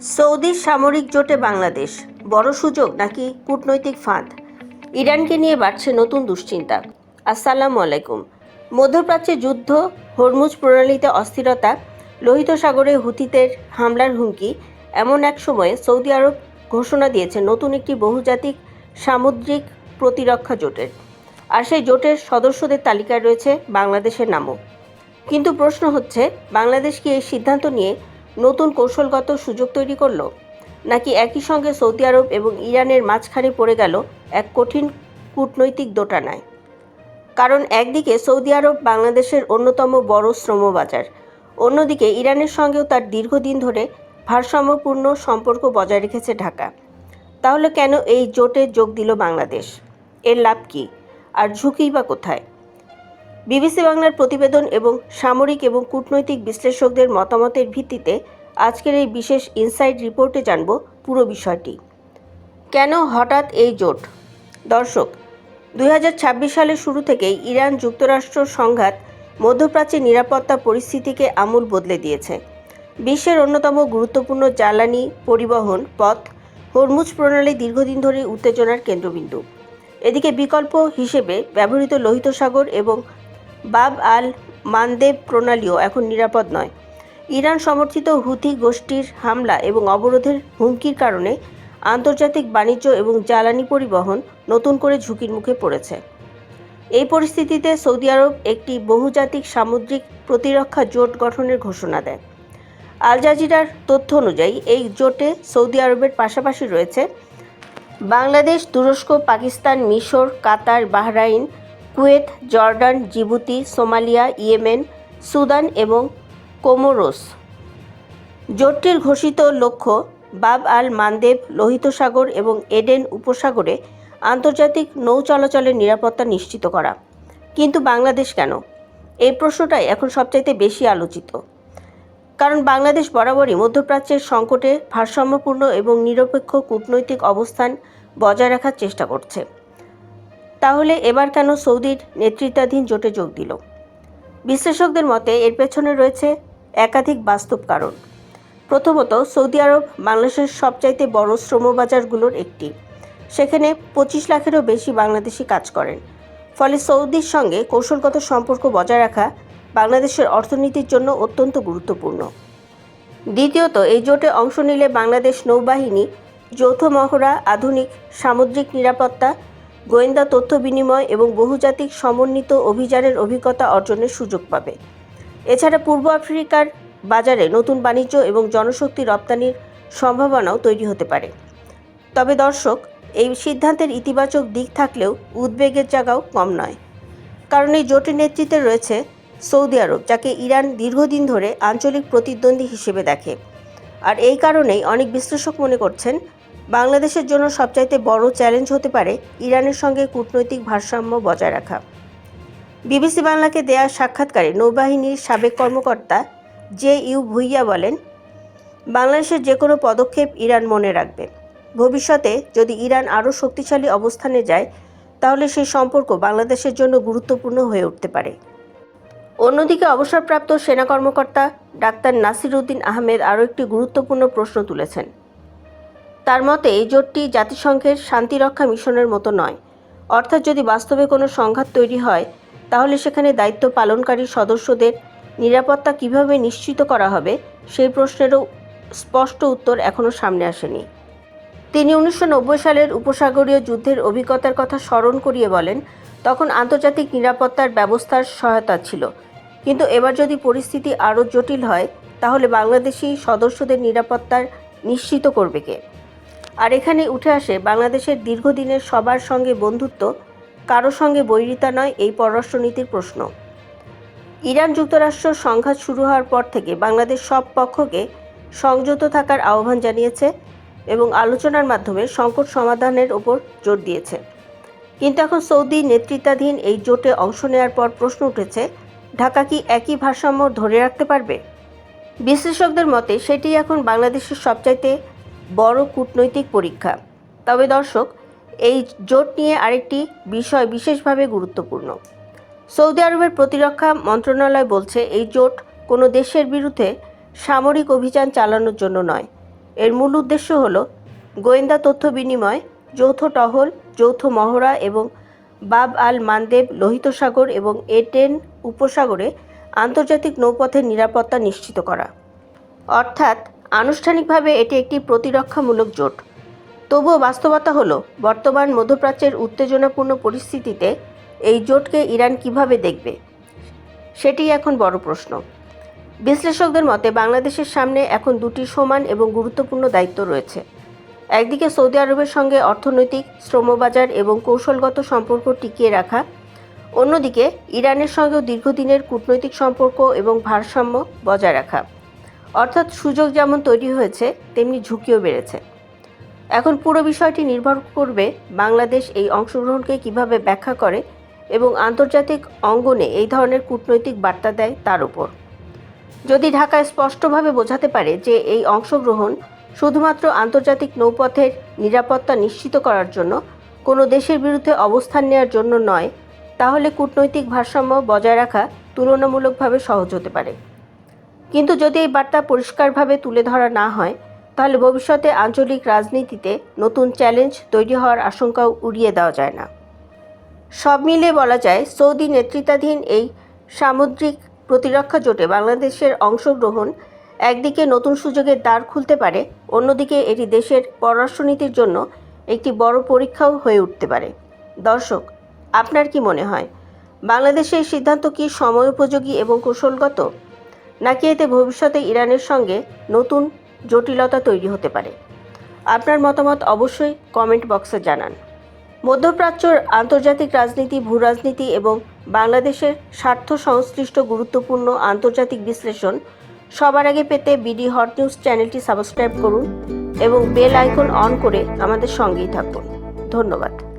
সৌদির সামরিক জোটে বাংলাদেশ বড় সুযোগ নাকি কূটনৈতিক ফাঁদ? ইরানকে নিয়ে বাড়ছে নতুন দুশ্চিন্তা। আসসালামু আলাইকুম। মধ্যপ্রাচ্যে যুদ্ধ, হরমুজ প্রণালীতে অস্থিরতা, লোহিত সাগরে হুথিদের হামলার হুমকি, এমন এক সময়ে সৌদি আরব ঘোষণা দিয়েছে নতুন একটি বহুজাতিক সামুদ্রিক প্রতিরক্ষা জোটের। আর সেই জোটের সদস্যদের তালিকায় রয়েছে বাংলাদেশের নামও। কিন্তু প্রশ্ন হচ্ছে, বাংলাদেশ কি এই সিদ্ধান্ত নিয়ে নতুন কৌশলগত সুযোগ তৈরি করলো, নাকি একই সঙ্গে সৌদি আরব এবং ইরানের মাঝখানে পড়ে গেল এক কঠিন কূটনৈতিক দোটানায়? কারণ একদিকে সৌদি আরব বাংলাদেশের অন্যতম বড় শ্রমবাজার, অন্যদিকে ইরানের সঙ্গেও তার দীর্ঘদিন ধরে ভারসাম্যপূর্ণ সম্পর্ক বজায় রেখেছে ঢাকা। তাহলে কেন এই জোটে যোগ দিল বাংলাদেশ? এর লাভ কী, আর ঝুঁকিই বা কোথায়? বিবিসি বাংলার প্রতিবেদন এবং সামরিক এবং কূটনৈতিক বিশ্লেষকদের মতামতের ভিত্তিতে আজকের এই বিশেষ ইনসাইড রিপোর্টে জানব পুরো বিষয়টি। কেন হঠাৎ এই জোট? দর্শক, 2026 সালের শুরু থেকেই ইরান যুক্তরাষ্ট্র সংঘাত মধ্যপ্রাচ্যের নিরাপত্তা পরিস্থিতিকে আমূল বদলে দিয়েছে। বিশ্বের অন্যতম গুরুত্বপূর্ণ জ্বালানি পরিবহন পথ হরমুজ প্রণালী দীর্ঘদিন ধরে উত্তেজনার কেন্দ্রবিন্দু। এদিকে বিকল্প হিসেবে ব্যবহৃত লোহিত সাগর এবং বাব আল মানদেব প্রণালীও এখন নিরাপদ নয়। ইরান সমর্থিত হুথি গোষ্ঠীর হামলা এবং অবরোধের হুমকির কারণে আন্তর্জাতিক বাণিজ্য এবং জ্বালানি পরিবহন নতুন করে ঝুঁকির মুখে পড়েছে। এই পরিস্থিতিতে সৌদি আরব একটি বহুজাতিক সামুদ্রিক প্রতিরক্ষা জোট গঠনের ঘোষণা দেয়। আল জাজিরার তথ্য অনুযায়ী এই জোটে সৌদি আরবের পাশাপাশি রয়েছে বাংলাদেশ, তুরস্ক, পাকিস্তান, মিশর, Qatar, Bahrain, Kuwait, Jordan, Djibouti, Somalia, Yemen, Sudan এবং কোমোরোস। জোটটির ঘোষিত লক্ষ্য বাব আল মানদেব লোহিত সাগর এবং এডেন উপসাগরে আন্তর্জাতিক নৌ চলাচলের নিরাপত্তা নিশ্চিত করা। কিন্তু বাংলাদেশ কেন? এই প্রশ্নটাই এখন সবচাইতে বেশি আলোচিত। কারণ বাংলাদেশ বরাবরই মধ্যপ্রাচ্যের সংকটে ভারসাম্যপূর্ণ এবং নিরপেক্ষ কূটনৈতিক অবস্থান বজায় রাখার চেষ্টা করছে। তাহলে এবার কেন সৌদির নেতৃত্বাধীন জোটে যোগ দিল? বিশ্লেষকদের মতে এর পেছনে রয়েছে একাধিক বাস্তব কারণ। প্রথমত, সৌদি আরব বাংলাদেশের সবচাইতে বড় শ্রমবাজারগুলোর একটি। সেখানে 25 লাখেরও বেশি বাংলাদেশি কাজ করেন। ফলে সৌদির সঙ্গে কৌশলগত সম্পর্ক বজায় রাখা বাংলাদেশের অর্থনীতির জন্য অত্যন্ত গুরুত্বপূর্ণ। দ্বিতীয়ত, এই জোটে অংশ নিলে বাংলাদেশ নৌবাহিনী, যৌথ মহড়া, আধুনিক সামুদ্রিক নিরাপত্তা, গোয়েন্দা তথ্য বিনিময় এবং বহুজাতিক সমন্বিত অভিযানের অভিজ্ঞতা অর্জনের সুযোগ পাবে। এছাড়া পূর্ব আফ্রিকার বাজারে নতুন বাণিজ্য এবং জনশক্তি রপ্তানির সম্ভাবনাও তৈরি হতে পারে। তবে দর্শক, এই সিদ্ধান্তের ইতিবাচক দিক থাকলেও উদ্বেগের জায়গাও কম নয়। কারণ এই জোটের নেতৃত্বে রয়েছে সৌদি আরব, যাকে ইরান দীর্ঘদিন ধরে আঞ্চলিক প্রতিদ্বন্দ্বী হিসেবে দেখে। আর এই কারণেই অনেক বিশ্লেষক মনে করছেন বাংলাদেশের জন্য সবচাইতে বড় চ্যালেঞ্জ হতে পারে ইরানের সঙ্গে কূটনৈতিক ভারসাম্য বজায় রাখা। বিবিসি বাংলাকে দেয়া সাক্ষাৎকারে নৌবাহিনীর সাবেক কর্মকর্তা জে.ইউ ভুইয়া বলেন, বাংলাদেশের যে কোনো পদক্ষেপ ইরান মনে রাখবে। ভবিষ্যতে যদি ইরান আরও শক্তিশালী অবস্থানে যায়, তাহলে সেই সম্পর্ক বাংলাদেশের জন্য গুরুত্বপূর্ণ হয়ে উঠতে পারে। অন্যদিকে অবসরপ্রাপ্ত সেনা কর্মকর্তা ডাক্তার নাসির উদ্দিন আহমেদ আরও একটি গুরুত্বপূর্ণ প্রশ্ন তুলেছেন। তার মতে এই জোটটি জাতিসংঘের শান্তিরক্ষা মিশনের মতো নয়। অর্থাৎ যদি বাস্তবে কোনো সংঘাত তৈরি হয়, তাহলে সেখানে দায়িত্ব পালনকারী সদস্যদের নিরাপত্তা কিভাবে নিশ্চিত করা হবে, সেই প্রশ্নেরও স্পষ্ট উত্তর এখনও সামনে আসেনি। তিনি 1990 সালের উপসাগরীয় যুদ্ধের অভিজ্ঞতার কথা স্মরণ করিয়ে বলেন, তখন আন্তর্জাতিক নিরাপত্তার ব্যবস্থার সহায়তা ছিল। কিন্তু এবার যদি পরিস্থিতি আরও জটিল হয়, তাহলে বাংলাদেশি সদস্যদের নিরাপত্তার নিশ্চিত করবে কে? আর এখানে উঠে আসে বাংলাদেশের দীর্ঘদিনের সবার সঙ্গে বন্ধুত্ব, কারো সঙ্গে বৈরিতা নয়, এই পররাষ্ট্রনীতির প্রশ্ন। ইরান যুক্তরাষ্ট্র সংঘাত শুরু হওয়ার পর থেকে বাংলাদেশ সব পক্ষকে সংযত থাকার আহ্বান জানিয়েছে এবং আলোচনার মাধ্যমে সংকট সমাধানের ওপর জোর দিয়েছে। কিন্তু এখন সৌদি নেতৃত্বাধীন এই জোটে অংশ নেওয়ার পর প্রশ্ন উঠেছে, ঢাকা কি একই ভারসাম্য ধরে রাখতে পারবে? বিশ্লেষকদের মতে সেটি এখন বাংলাদেশের সবচাইতে বড় কূটনৈতিক পরীক্ষা। তবে দর্শক, এই জোট নিয়ে আরেকটি বিষয় বিশেষভাবে গুরুত্বপূর্ণ। সৌদি আরবের প্রতিরক্ষা মন্ত্রণালয় বলছে, এই জোট কোনো দেশের বিরুদ্ধে সামরিক অভিযান চালানোর জন্য নয়। এর মূল উদ্দেশ্য হল গোয়েন্দা তথ্য বিনিময়, যৌথ টহল, যৌথ মহড়া এবং বাব আল মানদেব লোহিত সাগর এবং এডেন উপসাগরে আন্তর্জাতিক নৌপথের নিরাপত্তা নিশ্চিত করা। অর্থাৎ আনুষ্ঠানিকভাবে এটি একটি প্রতিরক্ষামূলক জোট। তবুও বাস্তবতা হলো, বর্তমান মধ্যপ্রাচ্যের উত্তেজনাপূর্ণ পরিস্থিতিতে এই জোটকে ইরান কিভাবে দেখবে, সেটি এখন বড় প্রশ্ন। বিশ্লেষকদের মতে বাংলাদেশের সামনে এখন দুটি সমান এবং গুরুত্বপূর্ণ দায়িত্ব রয়েছে। একদিকে সৌদি আরবের সঙ্গে অর্থনৈতিক, শ্রমবাজার এবং কৌশলগত সম্পর্ক টিকিয়ে রাখা, অন্যদিকে ইরানের সঙ্গেও দীর্ঘদিনের কূটনৈতিক সম্পর্ক এবং ভারসাম্য বজায় রাখা। অর্থাৎ সুযোগ যেমন তৈরি হয়েছে, তেমনি ঝুঁকিও বেড়েছে। এখন পুরো বিষয়টি নির্ভর করবে বাংলাদেশ এই অংশগ্রহণকে কিভাবে ব্যাখ্যা করে এবং আন্তর্জাতিক অঙ্গনে এই ধরনের কূটনৈতিক বার্তা দেয় তার উপর। যদি ঢাকা স্পষ্টভাবে বোঝাতে পারে যে এই অংশগ্রহণ শুধুমাত্র আন্তর্জাতিক নৌপথের নিরাপত্তা নিশ্চিত করার জন্য, কোনো দেশের বিরুদ্ধে অবস্থান নেওয়ার জন্য নয়, তাহলে কূটনৈতিক ভারসাম্য বজায় রাখা তুলনামূলকভাবে সহজ হতে পারে। কিন্তু যদি এই বার্তা পরিষ্কারভাবে তুলে ধরা না হয়, তাহলে ভবিষ্যতে আঞ্চলিক রাজনীতিতে নতুন চ্যালেঞ্জ তৈরি হওয়ার আশঙ্কাও উড়িয়ে দেওয়া যায় না। সব মিলিয়ে বলা যায়, সৌদি নেতৃত্বাধীন এই সামুদ্রিক প্রতিরক্ষা জোটে বাংলাদেশের অংশগ্রহণ একদিকে নতুন সুযোগের দ্বার খুলতে পারে, অন্যদিকে এটি দেশের পররাষ্ট্রনীতির জন্য একটি বড় পরীক্ষাও হয়ে উঠতে পারে। দর্শক, আপনার কি মনে হয়, বাংলাদেশের সিদ্ধান্ত কি সময়োপযোগী এবং কৌশলগত, নাকি এতে ভবিষ্যতে ইরানের সঙ্গে নতুন জটিলতা তৈরি হতে পারে? আপনার মতামত অবশ্যই কমেন্ট বক্সে জানান। মধ্যপ্রাচ্যর আন্তর্জাতিক রাজনীতি, ভূরাজনীতি এবং বাংলাদেশের স্বার্থ সংশ্লিষ্ট গুরুত্বপূর্ণ আন্তর্জাতিক বিশ্লেষণ সবার আগে পেতে বিডি হট নিউজ চ্যানেলটি সাবস্ক্রাইব করুন এবং বেল আইকন অন করে আমাদের সঙ্গেই থাকুন। ধন্যবাদ।